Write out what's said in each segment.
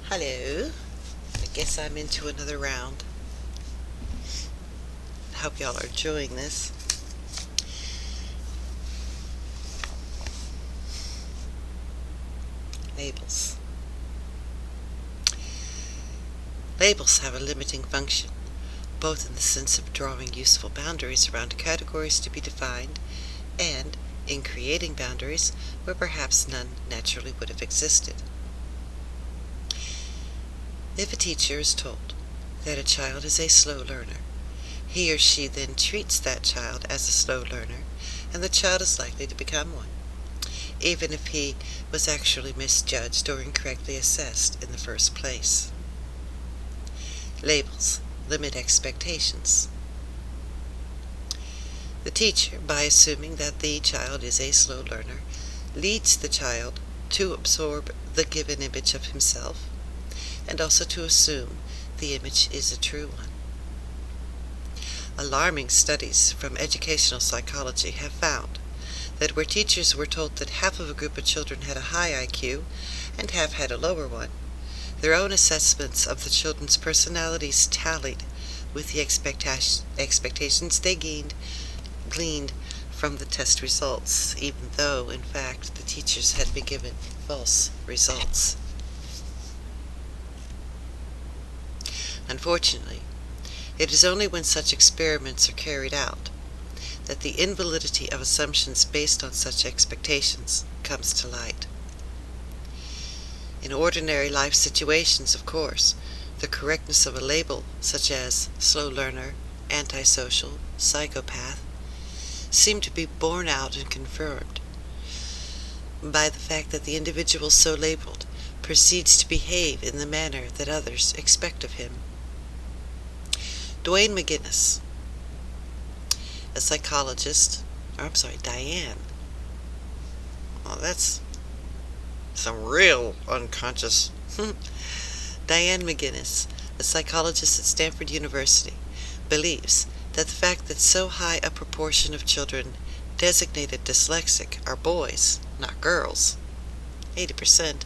Hello. I guess I'm into another round. I hope y'all are enjoying this. Labels. Labels have a limiting function, both in the sense of drawing useful boundaries around categories to be defined, and in creating boundaries where perhaps none naturally would have existed. If a teacher is told that a child is a slow learner, he or she then treats that child as a slow learner, and the child is likely to become one, even if he was actually misjudged or incorrectly assessed in the first place. Labels limit expectations. The teacher, by assuming that the child is a slow learner, leads the child to absorb the given image of himself, and also to assume the image is a true one. Alarming studies from educational psychology have found that where teachers were told that half of a group of children had a high IQ and half had a lower one, their own assessments of the children's personalities tallied with the expectations they gleaned from the test results, even though, in fact, the teachers had been given false results. Unfortunately, it is only when such experiments are carried out that the invalidity of assumptions based on such expectations comes to light. In ordinary life situations, of course, the correctness of a label, such as slow learner, antisocial, psychopath, seem to be borne out and confirmed by the fact that the individual so labeled proceeds to behave in the manner that others expect of him. Diane, a psychologist, Diane. Well, that's some real unconscious. Diane McGinnis, a psychologist at Stanford University, believes that the fact that so high a proportion of children designated dyslexic are boys, not girls, 80%,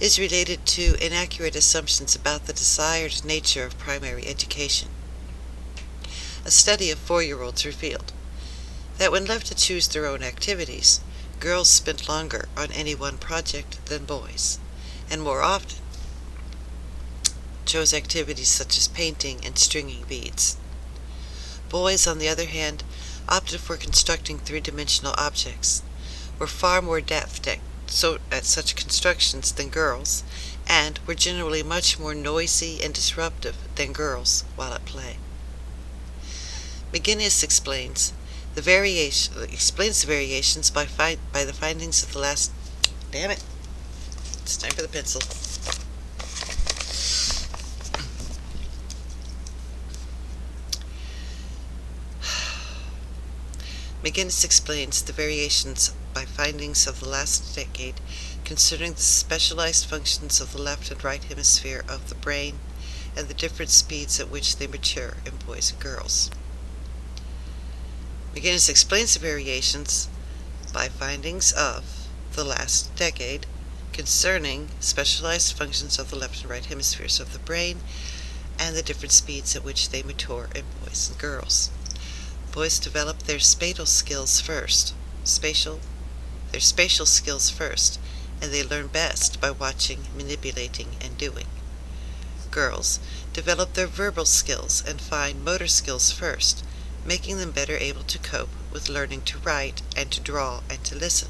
is related to inaccurate assumptions about the desired nature of primary education. A study of 4-year-olds revealed that when left to choose their own activities, girls spent longer on any one project than boys, and more often chose activities such as painting and stringing beads. Boys, on the other hand, opted for constructing three-dimensional objects, were far more deft at such constructions than girls, and were generally much more noisy and disruptive than girls while at play. McGinnis explains the variations by the findings of the last... Damn it. It's time for the pencil. McGinnis explains the variations by findings of the last decade concerning the specialized functions of the left and right hemisphere of the brain and the different speeds at which they mature in boys and girls. McGinnis explains the variations by findings of the last decade concerning specialized functions of the left and right hemispheres of the brain and the different speeds at which they mature in boys and girls. Boys develop their spatial skills first, and they learn best by watching, manipulating, and doing. Girls develop their verbal skills and fine motor skills first, making them better able to cope with learning to write and to draw and to listen.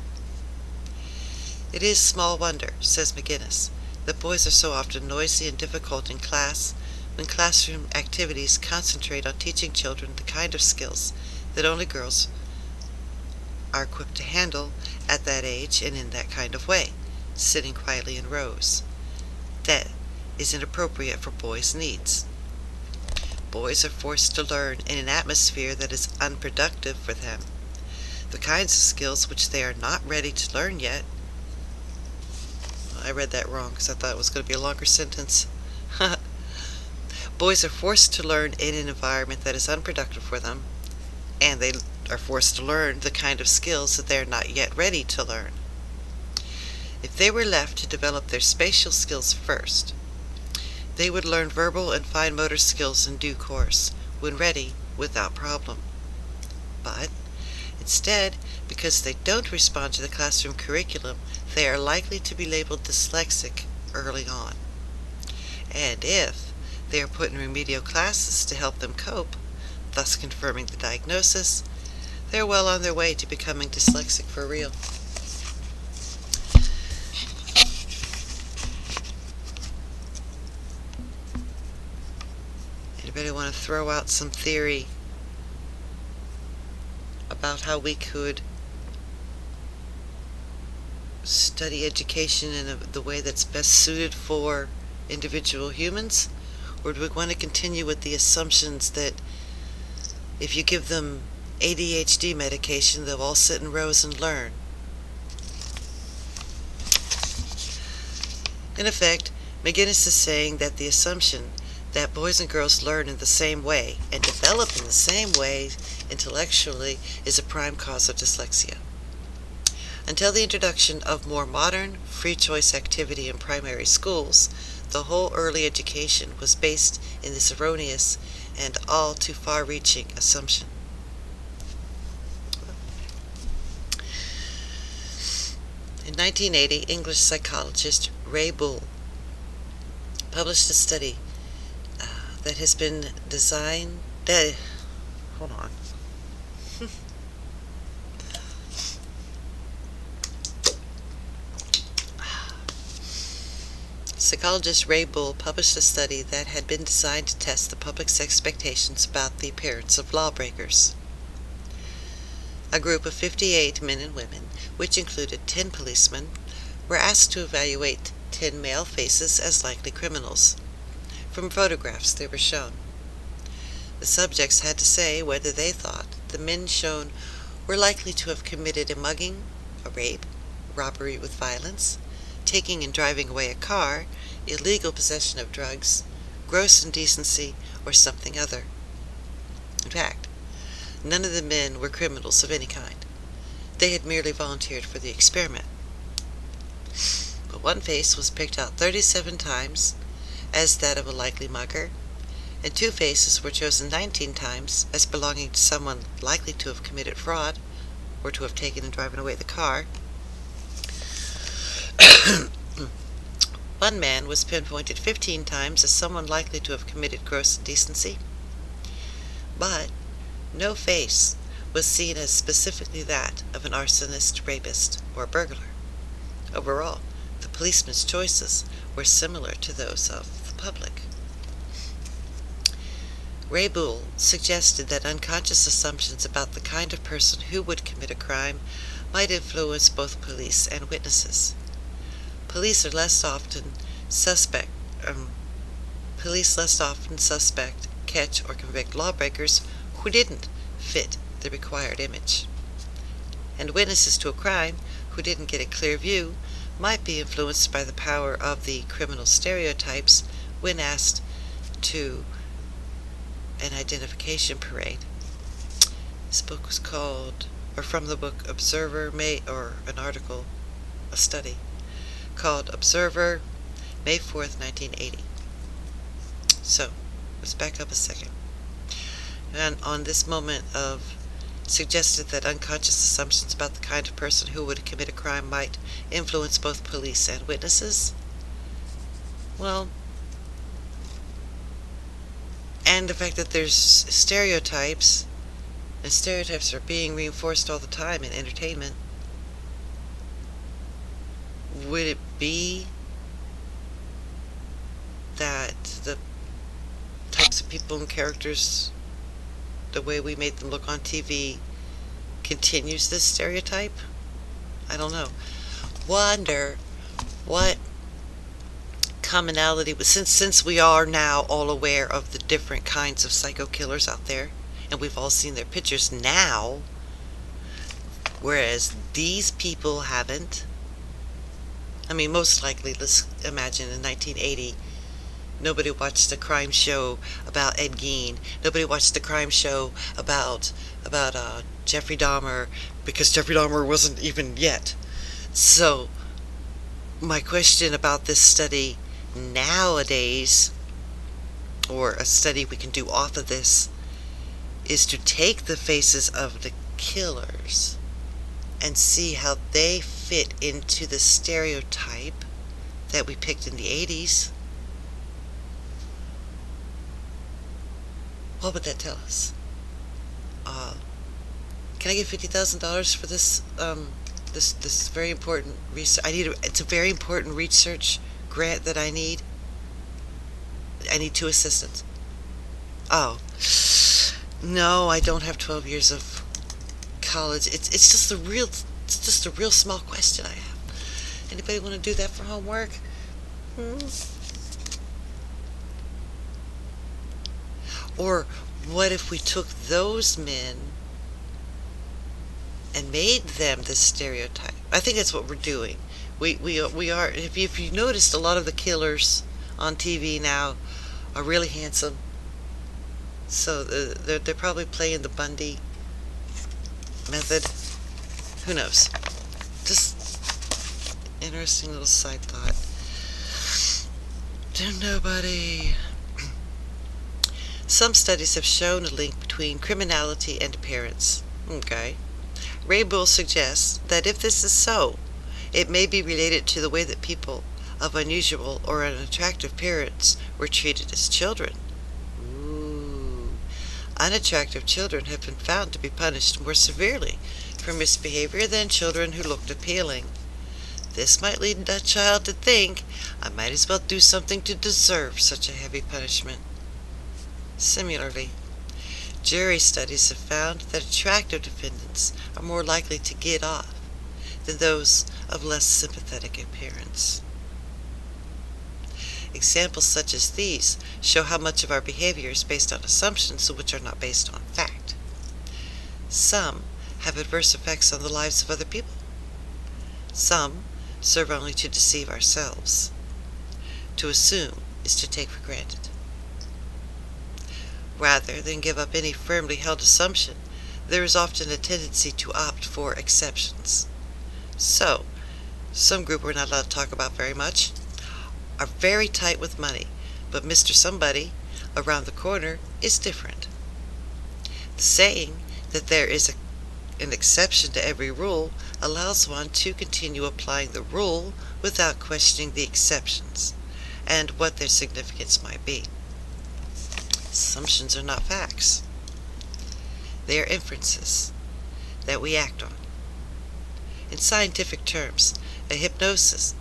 It is small wonder, says McGinnis, that boys are so often noisy and difficult in class when classroom activities concentrate on teaching children the kind of skills that only girls are equipped to handle at that age and in that kind of way, sitting quietly in rows. That is inappropriate for boys' needs. Boys are forced to learn in an atmosphere that is unproductive for them, the kinds of skills which they are not ready to learn yet. I read that wrong because I thought it was going to be a longer sentence. Boys are forced to learn in an environment that is unproductive for them, and they are forced to learn the kind of skills that they are not yet ready to learn. If they were left to develop their spatial skills first, they would learn verbal and fine motor skills in due course, when ready, without problem. But instead, because they don't respond to the classroom curriculum, they are likely to be labeled dyslexic early on. And if they are put in remedial classes to help them cope, thus confirming the diagnosis, they're well on their way to becoming dyslexic for real. Anybody want to throw out some theory about how we could study education in the way that's best suited for individual humans? Or do we want to continue with the assumptions that if you give them ADHD medication, they'll all sit in rows and learn? In effect, McGinnis is saying that the assumption that boys and girls learn in the same way and develop in the same way intellectually is a prime cause of dyslexia. Until the introduction of more modern, free choice activity in primary schools, the whole early education was based in this erroneous and all too far-reaching assumption. In 1980, English psychologist Ray Bull published a study that has been designed. Hold on. Psychologist Ray Bull published a study that had been designed to test the public's expectations about the appearance of lawbreakers. A group of 58 men and women, which included 10 policemen, were asked to evaluate 10 male faces as likely criminals. From photographs they were shown. The subjects had to say whether they thought the men shown were likely to have committed a mugging, a rape, robbery with violence, taking and driving away a car, illegal possession of drugs, gross indecency, or something other. In fact, none of the men were criminals of any kind. They had merely volunteered for the experiment. But one face was picked out 37 times as that of a likely mugger, and 2 faces were chosen 19 times as belonging to someone likely to have committed fraud or to have taken and driven away the car. One man was pinpointed 15 times as someone likely to have committed gross indecency, but no face was seen as specifically that of an arsonist, rapist, or burglar. Overall, the policeman's choices were similar to those of the public. Ray Bull suggested that unconscious assumptions about the kind of person who would commit a crime might influence both police and witnesses. Police less often suspect, catch, or convict lawbreakers who didn't fit the required image. And witnesses to a crime who didn't get a clear view might be influenced by the power of the criminal stereotypes when asked to an identification parade. This book was called, or from the book Observer, a study called Observer, May 4th, 1980. So, let's back up a second. And on this moment of suggested that unconscious assumptions about the kind of person who would commit a crime might influence both police and witnesses. Well, and the fact that there's stereotypes, and stereotypes are being reinforced all the time in entertainment. Would it be that the types of people and characters, the way we made them look on TV, continues this stereotype? I don't know. Wonder what commonality, since we are now all aware of the different kinds of psycho killers out there, and we've all seen their pictures now, whereas these people haven't. I mean, most likely, let's imagine in 1980, nobody watched a crime show about Ed Gein. Nobody watched a crime show about Jeffrey Dahmer, because Jeffrey Dahmer wasn't even yet. So, My question about this study nowadays, or a study we can do off of this, is to take the faces of the killers and see how they fit into the stereotype that we picked in the 80s. What would that tell us? Can I get $50,000 for this this very important research? It's a very important research grant that I need. I need 2 assistants. Oh, no, I don't have 12 years of college. It's just a real small question I have. Anybody want to do that for homework? Or what if we took those men and made them the stereotype? I think that's what we're doing. We are. If you noticed, a lot of the killers on TV now are really handsome. So they're probably playing the Bundy method. Who knows? Just interesting little side thought. To nobody. Some studies have shown a link between criminality and appearance. Okay. Ray Bull suggests that if this is so, it may be related to the way that people of unusual or unattractive appearance were treated as children. Ooh. Unattractive children have been found to be punished more severely for misbehavior than children who looked appealing. This might lead a child to think, I might as well do something to deserve such a heavy punishment. Similarly, jury studies have found that attractive defendants are more likely to get off than those of less sympathetic appearance. Examples such as these show how much of our behavior is based on assumptions which are not based on fact. Some have adverse effects on the lives of other people. Some serve only to deceive ourselves. To assume is to take for granted. Rather than give up any firmly held assumption, there is often a tendency to opt for exceptions. So, some group we're not allowed to talk about very much are very tight with money, but Mr. Somebody around the corner is different. The saying that there is an exception to every rule allows one to continue applying the rule without questioning the exceptions and what their significance might be. Assumptions are not facts. They are inferences that we act on. In scientific terms, a hypothesis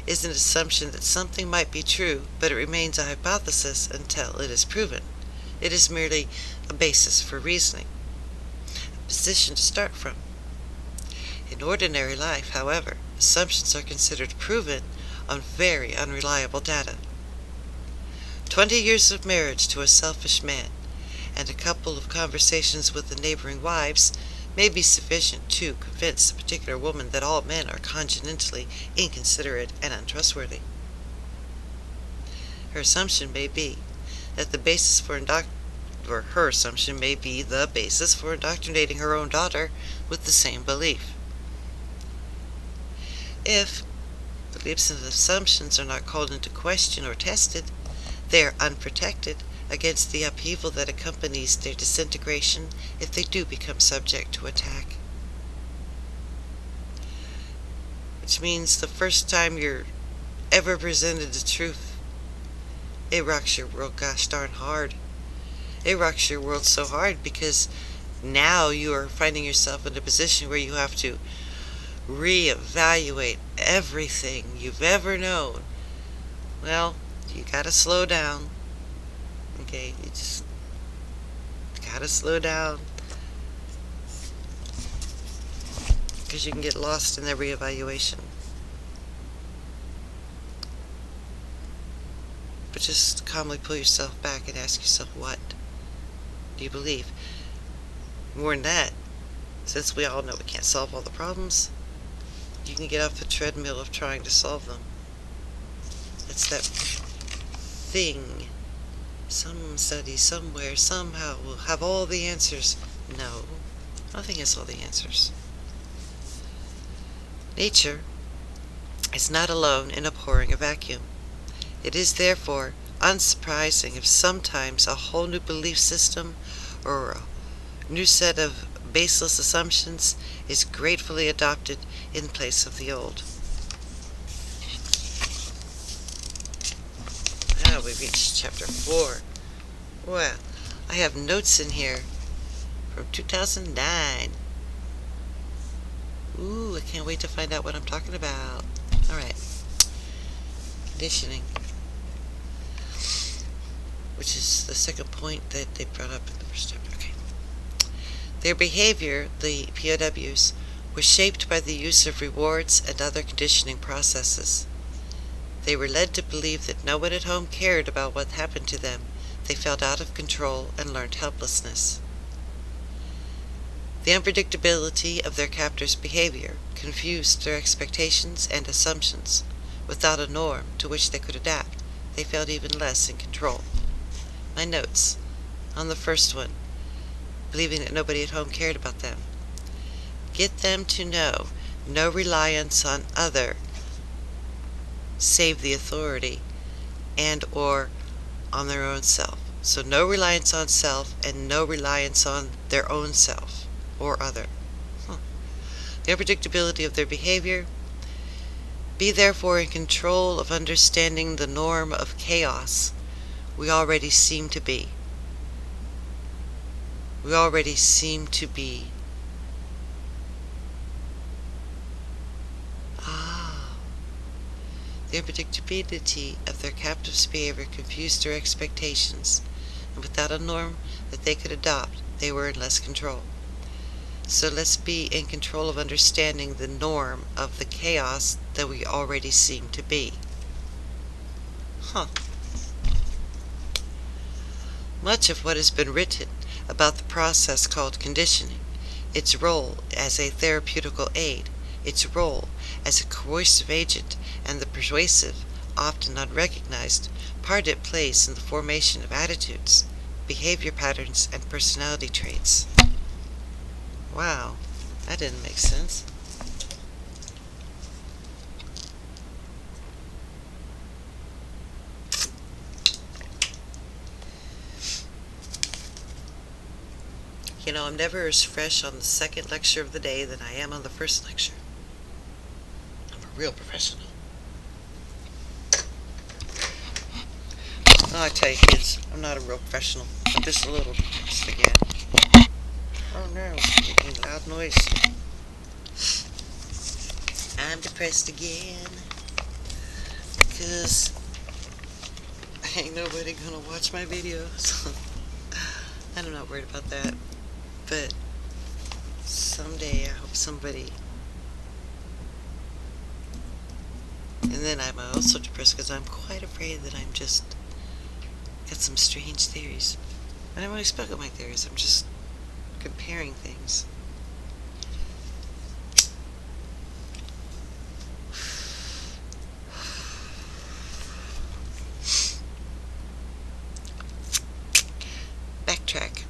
is an assumption that something might be true, but it remains a hypothesis until it is proven. It is merely a basis for reasoning, a position to start from. In ordinary life, however, assumptions are considered proven on very unreliable data. 20 years of marriage to a selfish man and a couple of conversations with the neighboring wives may be sufficient to convince a particular woman that all men are congenitally inconsiderate and untrustworthy. Her assumption may be that the basis for her assumption may be the basis for indoctrinating her own daughter with the same belief. If beliefs and assumptions are not called into question or tested, they are unprotected against the upheaval that accompanies their disintegration if they do become subject to attack. Which means the first time you're ever presented the truth, it rocks your world gosh darn hard. It rocks your world so hard because now you are finding yourself in a position where you have to reevaluate everything you've ever known. Well, you gotta slow down. Okay, you just gotta slow down, because you can get lost in the reevaluation. But just calmly pull yourself back and ask yourself, what do you believe? More than that, since we all know we can't solve all the problems, you can get off the treadmill of trying to solve them. It's that thing. Some study somewhere somehow will have all the answers. No, Nothing has all the answers. Nature is not alone in abhorring a vacuum. It is therefore unsurprising if sometimes a whole new belief system or a new set of baseless assumptions is gratefully adopted in place of the old. Now we reached chapter 4. Well, I have notes in here from 2009. Ooh, I can't wait to find out what I'm talking about. Alright. Conditioning, which is the second point that they brought up in the first chapter. Okay. Their behavior, the POWs, was shaped by the use of rewards and other conditioning processes. They were led to believe that no one at home cared about what happened to them. They felt out of control and learned helplessness. The unpredictability of their captors' behavior confused their expectations and assumptions. Without a norm to which they could adapt, they felt even less in control. My notes on the first one, believing that nobody at home cared about them. Get them to know no reliance on other save the authority and or on their own self. So no reliance on self and no reliance on their own self or other. The unpredictability of their behavior. Be therefore in control of understanding the norm of chaos we already seem to be. We already seem to be. The unpredictability of their captive's behavior confused their expectations, and without a norm that they could adopt, they were in less control. So let's be in control of understanding the norm of the chaos that we already seem to be. Much of what has been written about the process called conditioning, its role as a therapeutical aid, its role as a coercive agent, and the persuasive, often unrecognized, part it plays in the formation of attitudes, behavior patterns, and personality traits. Wow, that didn't make sense. You know, I'm never as fresh on the second lecture of the day than I am on the first lecture. I'm a real professional. Oh, I tell you kids, I'm not a real professional. I'm just a little depressed again. Oh no, making loud noise. I'm depressed again because ain't nobody gonna watch my videos. I'm not worried about that, but someday I hope somebody. And then I'm also depressed because I'm quite afraid that I'm just got some strange theories. I don't really spoke of my theories, I'm just comparing things. Backtrack.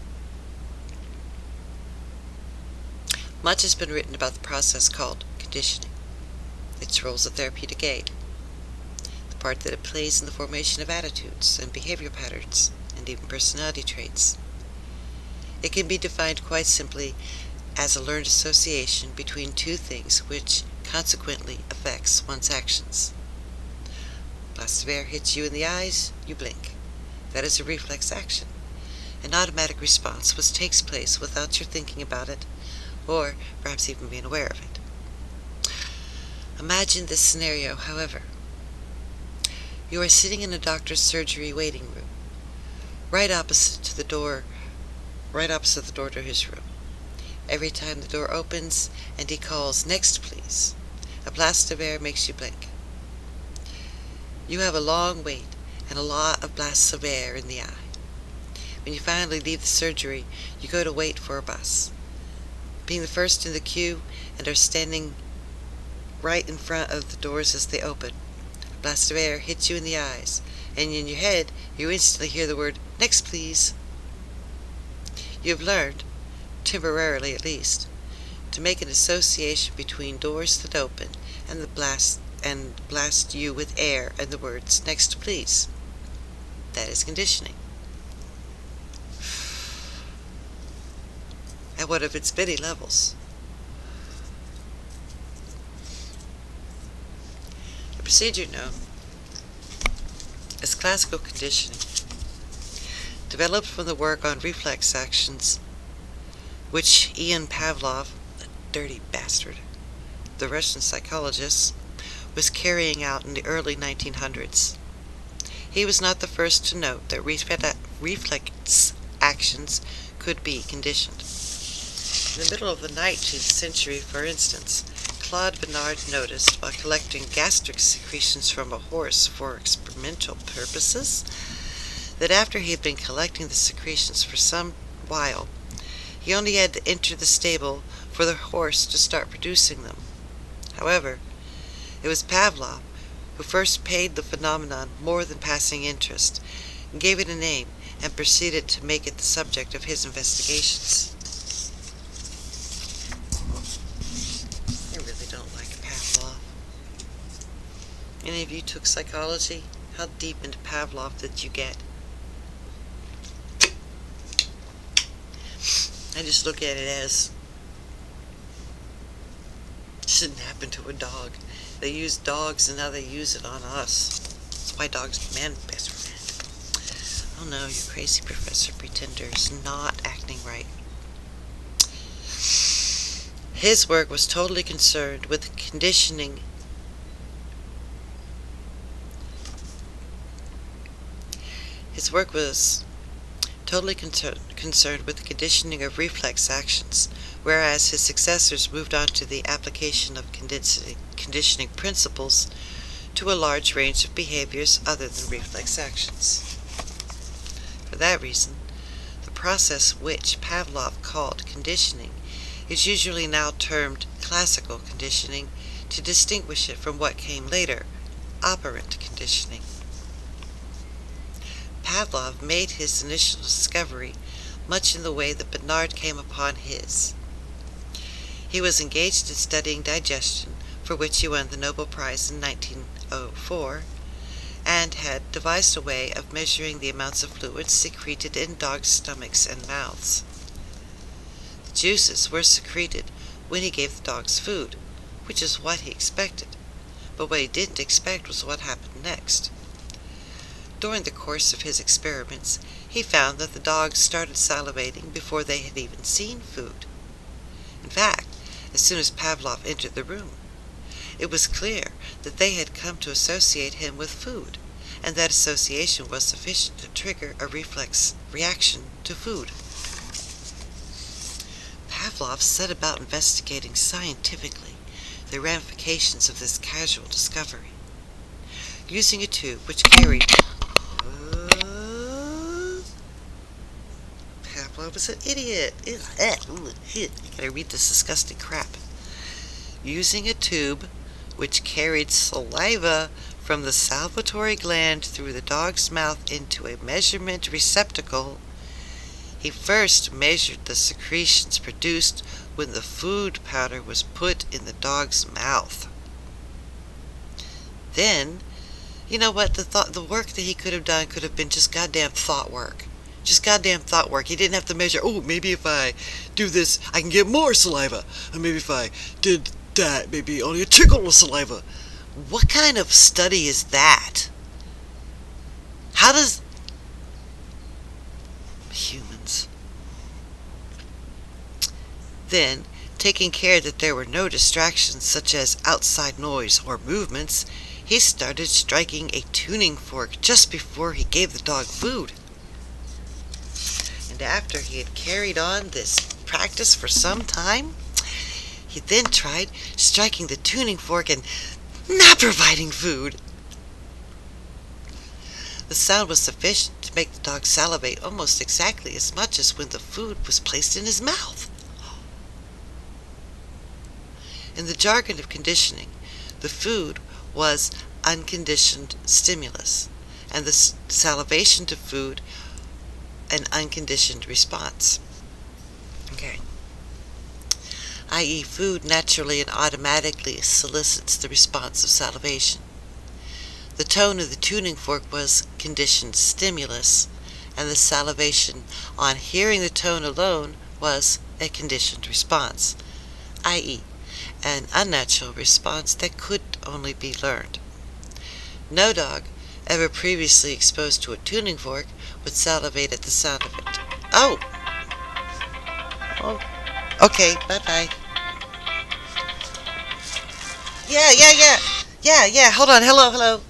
Much has been written about the process called conditioning, its role as a therapeutic aid, the part that it plays in the formation of attitudes and behavior patterns, and even personality traits. It can be defined quite simply as a learned association between two things which consequently affects one's actions. Blast of air hits you in the eyes, you blink. That is a reflex action, an automatic response which takes place without your thinking about it, or perhaps even being aware of it. Imagine this scenario, however. You are sitting in a doctor's surgery waiting room, right opposite the door to his room. Every time the door opens and he calls, "Next, please," a blast of air makes you blink. You have a long wait and a lot of blasts of air in the eye. When you finally leave the surgery, you go to wait for a bus. Being the first in the queue and are standing right in front of the doors as they open, a blast of air hits you in the eyes, and in your head you instantly hear the word, "Next, please." You have learned temporarily at least, to make an association between doors that open and blast you with air and the words "next please." That is conditioning. And what of its many levels? The procedure known as classical conditioning developed from the work on reflex actions which Ian Pavlov, the dirty bastard, the Russian psychologist, was carrying out in the early 1900s. He was not the first to note that reflex actions could be conditioned. In the middle of the 19th century, for instance, Claude Bernard noticed, while collecting gastric secretions from a horse for experimental purposes, that after he had been collecting the secretions for some while, he only had to enter the stable for the horse to start producing them. However, it was Pavlov who first paid the phenomenon more than passing interest, gave it a name, and proceeded to make it the subject of his investigations. I really don't like Pavlov. Any of you took psychology? How deep into Pavlov did you get? I just look at it as it shouldn't happen to a dog. They use dogs and now they use it on us. That's why dogs are man's best friend. Oh no, you crazy Professor Pretender is not acting right. His work was totally concerned with conditioning. His work was totally concerned with the conditioning of reflex actions, whereas his successors moved on to the application of conditioning principles to a large range of behaviors other than reflex actions. For that reason, the process which Pavlov called conditioning is usually now termed classical conditioning to distinguish it from what came later, operant conditioning. Pavlov made his initial discovery much in the way that Bernard came upon his. He was engaged in studying digestion, for which he won the Nobel Prize in 1904, and had devised a way of measuring the amounts of fluids secreted in dogs' stomachs and mouths. The juices were secreted when he gave the dogs food, which is what he expected, but what he didn't expect was what happened next. During the course of his experiments, he found that the dogs started salivating before they had even seen food. In fact, as soon as Pavlov entered the room, it was clear that they had come to associate him with food, and that association was sufficient to trigger a reflex reaction to food. Pavlov set about investigating scientifically the ramifications of this casual discovery. Using a tube which carried Pavlov was an idiot. I gotta read this disgusting crap. Using a tube which carried saliva from the salivatory gland through the dog's mouth into a measurement receptacle, he first measured the secretions produced when the food powder was put in the dog's mouth. Then, you know what, the work that he could have done could have been just goddamn thought work. Just goddamn thought work. He didn't have to measure, oh, maybe if I do this, I can get more saliva. Or maybe if I did that, maybe only a trickle of saliva. What kind of study is that? How does... humans. Then, taking care that there were no distractions such as outside noise or movements, he started striking a tuning fork just before he gave the dog food. And after he had carried on this practice for some time, he then tried striking the tuning fork and not providing food. The sound was sufficient to make the dog salivate almost exactly as much as when the food was placed in his mouth. In the jargon of conditioning, the food was unconditioned stimulus, and the salivation to food an unconditioned response. Okay, i.e. food naturally and automatically solicits the response of salivation. The tone of the tuning fork was conditioned stimulus, and the salivation on hearing the tone alone was a conditioned response, i.e. an unnatural response that could only be learned. No dog, ever previously exposed to a tuning fork, would salivate at the sound of it. Oh! Oh. Okay, bye-bye. Yeah. Hold on. Hello.